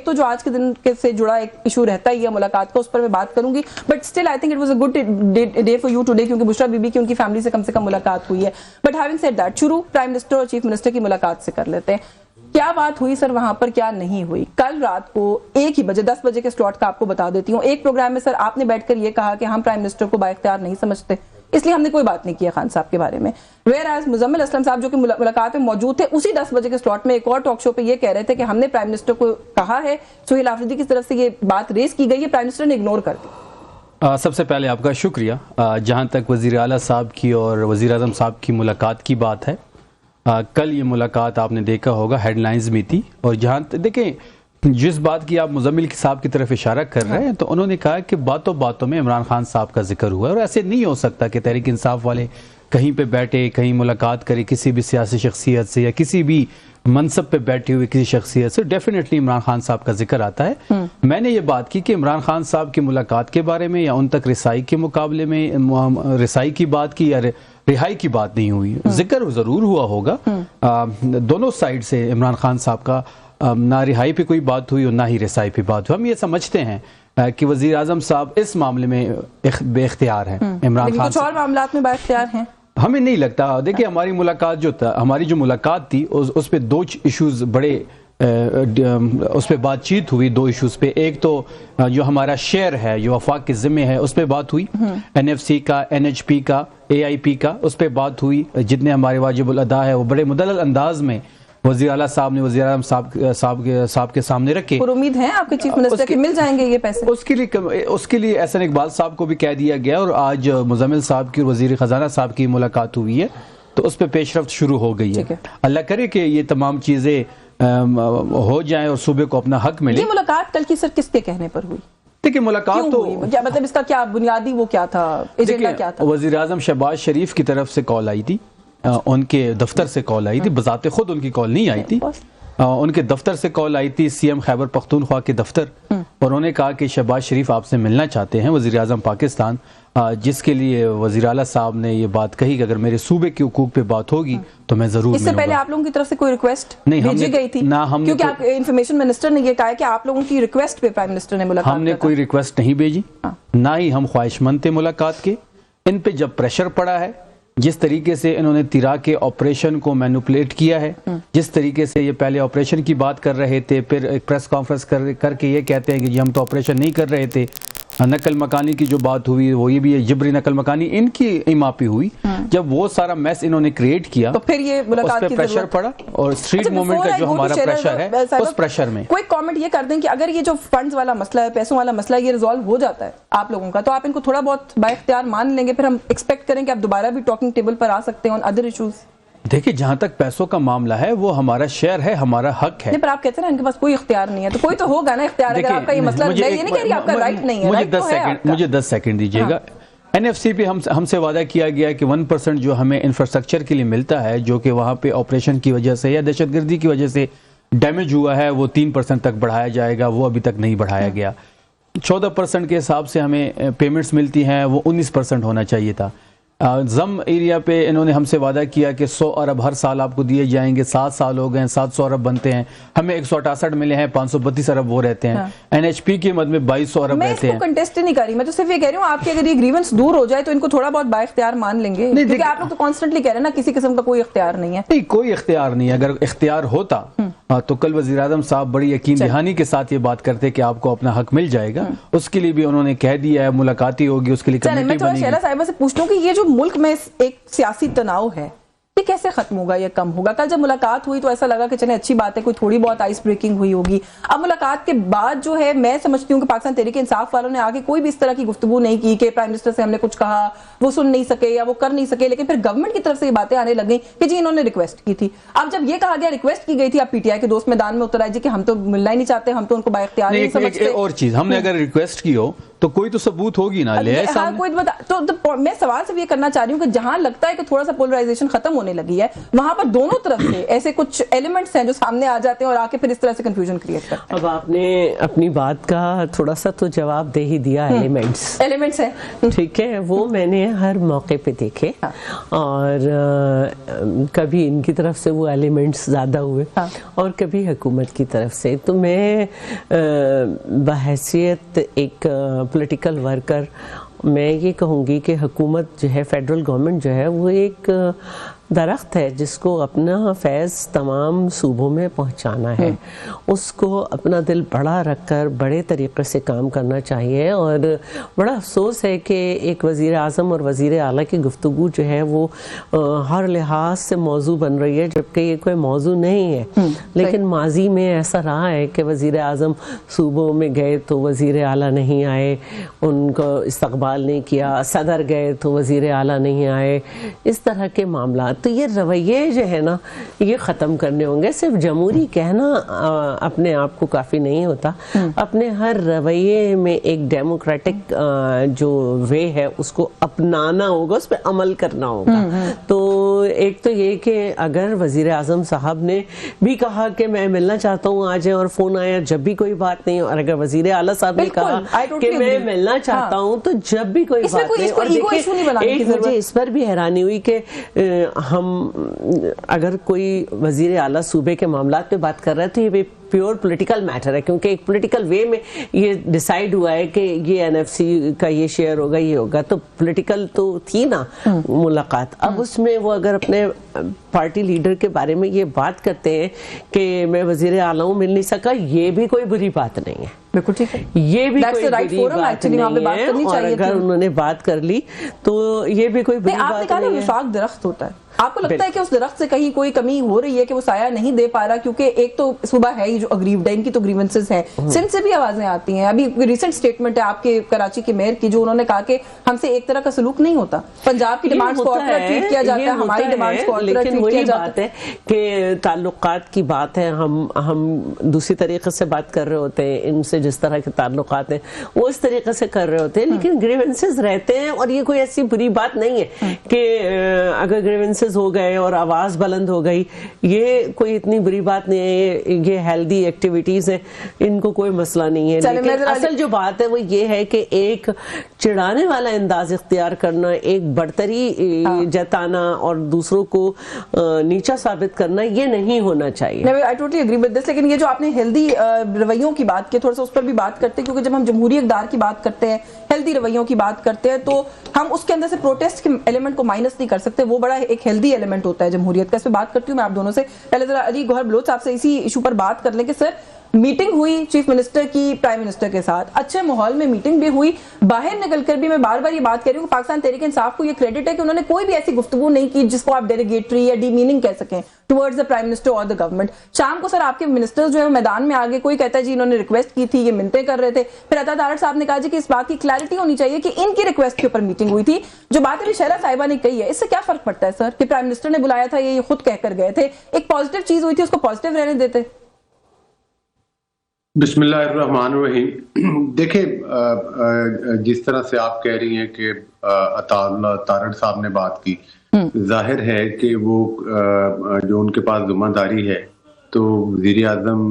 تو جو آج کے دن سے جڑا ایک ایشو رہتا ہی ہے ملاقات کا، اس پر میں بات کروں گی، but still I think it was a good day for you today, کیونکہ بشریٰ بی بی کی ان کی فیملی سے کم ملاقات ہوئی ہے. بٹ ہیونگ سیڈ دیٹ، شروع پرائم منسٹر اور چیف منسٹر کی ملاقات سے کر لیتے ہیں. کیا بات ہوئی سر وہاں پر، کیا نہیں ہوئی؟ کل رات کو 1 بجے 10 بجے کے سلاٹ کا آپ کو بتا دیتی ہوں، ایک پروگرام میں سر آپ نے بیٹھ کر یہ کہا کہ ہم پرائم منسٹر کو بااختیار نہیں سمجھتے، اس لیے ہم نے کوئی بات نہیں کیا خان صاحب کے بارے میں. ویئر ایز مزمل اسلم صاحب جو کہ ملاقات میں موجود تھے، اسی 10 بجے کے سلاٹ میں ایک اور ٹاک شو پہ یہ کہہ رہے تھے کہ ہم نے پرائم منسٹر کو کہا ہے، سہیل آفریدی کی طرف سے یہ بات ریز کی گئی ہے، پرائم منسٹر نے اگنور کر دی. سب سے پہلے آپ کا شکریہ. جہاں تک وزیر اعلیٰ صاحب کی اور وزیر اعظم صاحب کی ملاقات کی بات ہے، کل یہ ملاقات آپ نے دیکھا ہوگا ہیڈ لائنز میں تھی، اور جہاں دیکھیں جس بات کی آپ مزمل صاحب کی طرف اشارہ کر رہے ہیں، تو انہوں نے کہا کہ باتوں باتوں میں عمران خان صاحب کا ذکر ہوا ہے، اور ایسے نہیں ہو سکتا کہ تحریک انصاف والے کہیں پہ بیٹھے، کہیں ملاقات کرے کسی بھی سیاسی شخصیت سے یا کسی بھی منصب پہ بیٹھے ہوئے کسی شخصیت سے. ڈیفینیٹلی عمران خان صاحب کا ذکر آتا ہے. میں نے یہ بات کی کہ عمران خان صاحب کی ملاقات کے بارے میں یا ان تک رسائی کے مقابلے میں رسائی کی بات کی یا رہائی کی بات نہیں ہوئی. ذکر ضرور ہوا ہوگا دونوں سائڈ سے. عمران خان صاحب کا نہ رہائی پہ کوئی بات ہوئی اور نہ ہی رسائی پہ بات ہوئی. ہم یہ سمجھتے ہیں کہ وزیر اعظم صاحب اس معاملے میں بے اختیار ہیں. عمران خان کچھ اور معاملات میں با اختیار ہیں ہمیں نہیں لگتا. دیکھیں ہماری ملاقات ہماری جو ملاقات تھی اس پہ 2 ایشوز بڑے اس پہ بات چیت ہوئی. 2 ایشوز پہ، ایک تو جو ہمارا شیئر ہے جو وفاق کے ذمہ ہے اس پہ بات ہوئی، NFC کا، NHP کا، AIP کا، اس پہ بات ہوئی. جتنے ہمارے واجب الادا ہے وہ بڑے مدلل انداز میں وزیر اعلیٰ صاحب نے وزیر اعظم صاحب کے سامنے رکھے. اور امید ہے آپ کے چیف منسٹر کے مل جائیں گے یہ پیسے. اس کے لیے احسن اقبال صاحب کو بھی کہہ دیا گیا، اور آج مزمل صاحب کی اور وزیر خزانہ صاحب کی ملاقات ہوئی ہے، تو اس پہ پیش رفت شروع ہو گئی ہے. اللہ کرے کہ یہ تمام چیزیں ہو جائیں اور صوبے کو اپنا حق ملے. یہ ملاقات کل کی سر کس کے کہنے پر ہوئی؟ دیکھیں ملاقات تو مطلب اس کا کیا بنیادی وہ کیا تھا، ایجنڈا کیا تھا؟ وزیر اعظم شہباز شریف کی طرف سے کال آئی تھی، ان کے دفتر سے کال آئی تھی. بذات خود ان کی کال نہیں آئی تھی، ان کے دفتر سے کال آئی تھی، CM خیبر پختونخوا کے دفتر، اور انہوں نے کہا کہ شہباز شریف آپ سے ملنا چاہتے ہیں، وزیر اعظم پاکستان. جس کے لیے وزیر اعلیٰ صاحب نے یہ بات کہی کہ اگر میرے صوبے کے حقوق پہ بات ہوگی تو میں ضرور ملوں گا. اس سے پہلے آپ لوگوں کی طرف سے کوئی ریکویسٹ بھیجی گئی تھی؟ کیونکہ آپ انفارمیشن منسٹر نے یہ کہا ہے کہ آپ لوگوں کی ریکویسٹ پہ پرائم منسٹر نے ملاقات. ہم نے کوئی ریکویسٹ نہیں بھیجی، نہ ہی ہم خواہش مند تھے ملاقات کے. ان پہ جب پریشر پڑا ہے، جس طریقے سے انہوں نے تیرا کے آپریشن کو مینوپولیٹ کیا ہے، جس طریقے سے یہ پہلے آپریشن کی بات کر رہے تھے، پھر ایک پریس کانفرنس کر کے یہ کہتے ہیں کہ جی ہم تو آپریشن نہیں کر رہے تھے. نقل مکانی کی جو بات ہوئی وہ یہ بھی ہے، جبری نقل مکانی ان کی ایما پہ ہوئی. جب وہ سارا میس انہوں نے کریٹ کیا تو پھر یہ ملاقات اس پہ پریشر پڑا، اور اسٹریٹ موومنٹ کا جو ہمارا پریشر ہے اس پریشر میں کوئی کامنٹ یہ کر دیں کہ اگر یہ جو فنڈز والا مسئلہ ہے، پیسوں والا مسئلہ ہے، یہ ریزالو ہو جاتا ہے آپ لوگوں کا، تو آپ ان کو تھوڑا بہت با اختیار مان لیں گے، پھر ہم ایکسپیکٹ کریں کہ آپ دوبارہ بھی ٹاکنگ ٹیبل پر آ سکتے ہیں آن ادر ایشوز. دیکھیں جہاں تک پیسوں کا معاملہ ہے وہ ہمارا شیئر ہے، ہمارا حق ہے. پر آپ کہتے ہیں ان کے پاس کوئی اختیار نہیں ہے، تو کوئی تو ہوگا نا اختیار. اگر آپ کا یہ مسئلہ میں یہ نہیں کہہ رہی آپ کا رائٹ نہیں ہے، مجھے 10 سیکنڈ دیجیے گا. NFC پہ ہم سے وعدہ کیا گیا کہ 1% جو ہمیں انفراسٹرکچر کے لیے ملتا ہے، جو کہ وہاں پہ آپریشن کی وجہ سے یا دہشت گردی کی وجہ سے ڈیمیج ہوا ہے، وہ 3% تک بڑھایا جائے گا. وہ ابھی تک نہیں بڑھایا گیا. 14% کے حساب سے ہمیں پیمنٹس ملتی ہیں، وہ 19% ہونا چاہیے تھا. زم ایریا پہ انہوں نے ہم سے وعدہ کیا کہ 100 ارب ہر سال آپ کو دیے جائیں گے. 7 سال ہو گئے ہیں، 700 ارب بنتے ہیں. ہمیں 168 ملے ہیں، 532 ارب وہ رہتے ہیں. NHP کی مد میں 2200 ارب رہتے ہیں. میں اس کو کنٹیسٹ نہیں کر رہی، میں تو صرف یہ کہہ رہی ہوں آپ کی اگر یہ گریونس دور ہو جائے تو ان کو تھوڑا بہت با اختیار مان لیں گے، کیونکہ آپ لوگ تو کانسٹنٹلی کہہ رہے ہیں نا کسی قسم کا کوئی اختیار نہیں ہے. نہیں، کوئی اختیار نہیں ہے. اگر اختیار ہوتا تو کل وزیر اعظم صاحب بڑی یقین دہانی کے ساتھ یہ بات کرتے کہ آپ کو اپنا حق مل جائے گا. اس کے لیے بھی انہوں نے کہہ دیا ہے ملاقاتی ہوگی، اس کے لیے کمیٹی بنے گی. میں شہلا صاحبہ سے پوچھ لوں کہ یہ جو ملک میں ایک سیاسی تناؤ ہے، یہ کیسے ختم ہوگا یا کم ہوگا؟ کل جب ملاقات ہوئی تو ایسا لگا کہ چلیں اچھی بات ہے، کوئی تھوڑی بہت آئس بریکنگ ہوئی ہوگی. اب ملاقات کے بعد جو ہے میں سمجھتی ہوں کہ پاکستان تحریک انصاف والوں نے آگے کوئی بھی اس طرح کی گفتگو نہیں کی کہ پرائم منسٹر سے ہم نے کچھ کہا، وہ سن نہیں سکے یا وہ کر نہیں سکے. لیکن پھر گورنمنٹ کی طرف سے یہ باتیں آنے لگیں کہ جی انہوں نے ریکویسٹ کی تھی. اب جب یہ کہا گیا ریکویسٹ کی گئی تھی، اب PTI کے دوست میدان میں اتر آئے جی کہ ہم تو ملنا ہی نہیں چاہتے، ہم تو ان کو با اختیار نہیں سمجھتے. اور چیز ہم نے اگر ریکویسٹ کی ہو تو کوئی تو ثبوت ہوگی نا لے ہاں سامنے. کوئی بتا تو میں سوال صرف یہ کرنا چاہ رہی ہوں کہ جہاں لگتا ہے کہ تھوڑا سا پولرائزیشن ختم ہونے لگی ہے وہاں پر دونوں طرف سے ایسے کچھ ایلیمنٹس ہیں جو سامنے آ جاتے ہیں اور آ کے پھر اس طرح سے کنفیوژن کریٹ کرتے ہیں. اب آپ نے اپنی بات کا تھوڑا سا تو جواب دے ہی دیا. ایلیمنٹس ہیں ٹھیک ہے, وہ میں نے ہر موقع پہ دیکھے اور کبھی ان کی طرف سے وہ ایلیمنٹس زیادہ ہوئے اور کبھی حکومت کی طرف سے. تو میں بحیثیت ایک پولیٹیکل ورکر میں یہ کہوں گی کہ حکومت جو ہے, فیڈرل گورنمنٹ جو ہے, وہ ایک درخت ہے جس کو اپنا فیض تمام صوبوں میں پہنچانا ہے. اس کو اپنا دل بڑا رکھ کر بڑے طریقے سے کام کرنا چاہیے. اور بڑا افسوس ہے کہ ایک وزیر اعظم اور وزیر اعلیٰ کی گفتگو جو ہے وہ ہر لحاظ سے موضوع بن رہی ہے, جبکہ یہ کوئی موضوع نہیں ہے. لیکن ماضی میں ایسا رہا ہے کہ وزیر اعظم صوبوں میں گئے تو وزیر اعلیٰ نہیں آئے, ان کو استقبال نہیں کیا. صدر گئے تو وزیر اعلیٰ نہیں آئے. اس طرح کے معاملات. تو یہ رویے جو ہے نا یہ ختم کرنے ہوں گے. صرف جمہوری کہنا اپنے آپ کو کافی نہیں ہوتا. اپنے ہر رویے میں ایک ڈیموکریٹک جو وے ہے اس کو اپنانا ہوگا, اس پہ عمل کرنا ہوگا. تو ایک تو یہ کہ اگر وزیر اعظم صاحب نے بھی کہا کہ میں ملنا چاہتا ہوں آ جائیں اور فون آیا جب بھی کوئی بات نہیں, اور اگر وزیر اعلیٰ صاحب نے کہا کہ میں ملنا چاہتا ہوں تو جب بھی کوئی بات نہیں. اور دیکھیں ایک مجھے اس پر بھی حیرانی ہوئی کہ ہم اگر کوئی وزیر اعلیٰ صوبے کے معاملات پہ بات کر رہا ہے تو یہ پیور پولیٹیکل میٹر ہے, کیونکہ ایک پولیٹیکل وے میں یہ ڈیسائیڈ ہوا ہے کہ یہ این ایف سی کا یہ شیئر ہوگا, یہ ہوگا. تو پولیٹیکل تو تھی نا ملاقات. اب اس میں وہ اگر اپنے پارٹی لیڈر کے بارے میں یہ بات کرتے ہیں کہ میں وزیر اعلیٰ ہوں, مل نہیں سکا, یہ بھی کوئی بری بات نہیں ہے. بالکل ٹھیک ہے, یہ بھی کوئی بری بات نہیں ہے. اور اگر انہوں نے بات کر لی تو یہ بھی کوئی بری بات نہیں ہے. آپ نے کہا نا وفاق درخت ہوتا ہے, آپ کو لگتا ہے کہ اس درخت سے کہیں کوئی کمی ہو رہی ہے کہ وہ سایہ نہیں دے پا رہا, کیونکہ ایک تو صوبہ ہے ہی جو اگریوڈ ہے, ان کی تو گریونسز ہیں, سندھ سے بھی آوازیں آتی ہیں. ابھی ریسنٹ سٹیٹمنٹ ہے آپ کے کراچی کے میئر کی جو انہوں نے کہا کہ ہم سے ایک طرح کا سلوک نہیں ہوتا, پنجاب کی ڈیمانڈز کو اور طرح ٹریٹ کیا جاتا ہے, ہماری ڈیمانڈز کو اور طرح ٹریٹ کیا جاتا ہے. کہ تعلقات کی بات ہے, ہم دوسری طریقے سے بات کر رہے ہوتے ہیں, ان سے جس طرح کے تعلقات ہیں وہ اس طریقے سے کر رہے ہوتے ہیں, لیکن گریونسز رہتے ہیں. اور یہ کوئی ایسی بری بات نہیں ہے کہ اگر گریونسز ہو گئے اور آواز بلند ہو گئی, یہ کوئی اتنی بری بات نہیں ہے. یہ ہیلدی ایکٹیویٹیز ہیں, ان کو کوئی مسئلہ نہیں ہے. لیکن اصل جو بات ہے وہ یہ ہے کہ ایک چڑھانے والا انداز اختیار کرنا, ایک برتری جتانا اور دوسروں کو نیچا ثابت کرنا, یہ نہیں ہونا چاہیے. I totally agree with this. لیکن یہ جو آپ نے ہیلدی رویوں کی بات کی, تھوڑا سا اس پر بھی بات کرتے ہیں, کیونکہ جب ہم جمہوری اقدار کی بات کرتے ہیں, ہیلدی رویوں کی بات کرتے ہیں, تو ہم اس کے اندر سے پروٹیسٹ کے ایلیمنٹ کو مائنس نہیں کر سکتے. وہ بڑا ایک ہیلدی ایلیمنٹ ہوتا ہے جمہوریت کا. اس پہ بات کرتی ہوں میں آپ دونوں سے. پہلے ذرا علی گوہر بلوچ صاحب سے اسی ایشو پر بات کر لیں کہ سر میٹنگ ہوئی چیف منسٹر کی پرائم منسٹر کے ساتھ, اچھے ماحول میں میٹنگ بھی ہوئی. باہر نکل کر بھی میں بار بار یہ بات کہہ رہی ہوں کہ پاکستان تحریک انصاف کو یہ کریڈٹ ہے کہ انہوں نے کوئی بھی ایسی گفتگو نہیں کی جس کو آپ ڈیلیگیٹری یا ڈی میننگ کہہ سکیں ٹورڈز دا پرائم منسٹر اور دا گورنمنٹ. شام کو سر آپ کے منسٹرز جو ہے میدان میں آگے, کوئی کہتا ہے جی انہوں نے ریکویسٹ کی تھی, یہ منتیں کر رہے تھے. پھر عطا تارڑ صاحب نے کہا جی کہ اس بات کی کلیئرٹی ہونی چاہیے کہ ان کی ریکویسٹ کے اوپر میٹنگ ہوئی تھی. جو بات ابھی شہلا صاحبہ نے کہی ہے, اس سے کیا فرق پڑتا ہے سر کہ پرائم منسٹر نے بلایا تھا, یہ خود کہہ کر گئے تھے, ایک پازیٹیو چیز ہوئی تھی, اس کو پازیٹیو رہنے دیتے. بسم اللہ الرحمن الرحیم. دیکھیں جس طرح سے آپ کہہ رہی ہیں کہ عطا تارڑ صاحب نے بات کی, ظاہر ہے کہ وہ جو ان کے پاس ذمہ داری ہے تو وزیر اعظم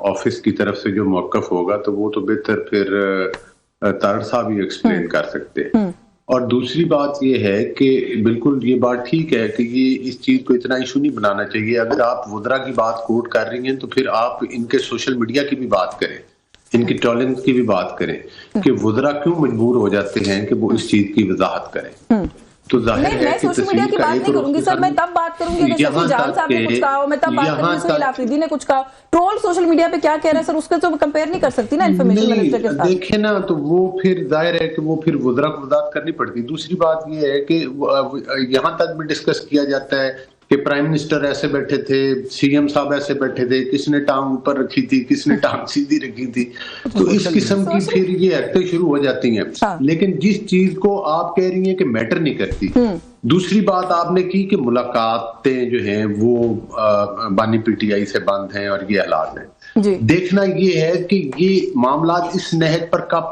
آفس کی طرف سے جو موقف ہوگا تو وہ تو بہتر پھر تارڑ صاحب ہی ایکسپلین کر سکتے ہیں. اور دوسری بات یہ ہے کہ بالکل یہ بات ٹھیک ہے کہ یہ اس چیز کو اتنا ایشو نہیں بنانا چاہیے. اگر آپ وزرا کی بات کوٹ کر رہی ہیں تو پھر آپ ان کے سوشل میڈیا کی بھی بات کریں, ان کی ٹالنٹ کی بھی بات کریں کہ وزرا کیوں مجبور ہو جاتے ہیں کہ وہ اس چیز کی وضاحت کریں. تو ظاہر ہے کہ سوشل میڈیا کی بات نہیں کروں گی سر, میں تب بات کروں گی کہ شفیع جان صاحب نے کچھ کہا ہو, میں تب بات کروں گی سہیل آفریدی نے کچھ کہا. ٹرول سوشل میڈیا پہ کیا کہہ رہے ہیں سر, اس کے تو کمپیئر نہیں کر سکتی نا انفارمیشن منسٹر کے ساتھ. دیکھیں نا, تو وہ پھر ظاہر ہے کہ وہ پھر وزرا کو وضاحت کرنی پڑتی. دوسری بات یہ ہے کہ یہاں تک بھی ڈسکس کیا جاتا ہے کہ پرائم منسٹر ایسے بیٹھے تھے, سی ایم صاحب ایسے بیٹھے تھے, کس نے ٹانگ اوپر رکھی تھی, کس نے ٹانگ سیدھی رکھی تھی. تو اس قسم کی پھر یہ ایکٹیں شروع ہو جاتی ہیں. لیکن جس چیز کو آپ کہہ رہی ہیں کہ میٹر نہیں کرتی, دوسری بات آپ نے کی کہ ملاقاتیں جو ہیں وہ بانی پی ٹی آئی سے بند ہیں اور یہ حالات ہیں. دیکھنا یہ ہے کہ یہ معاملات اس نہج پر کب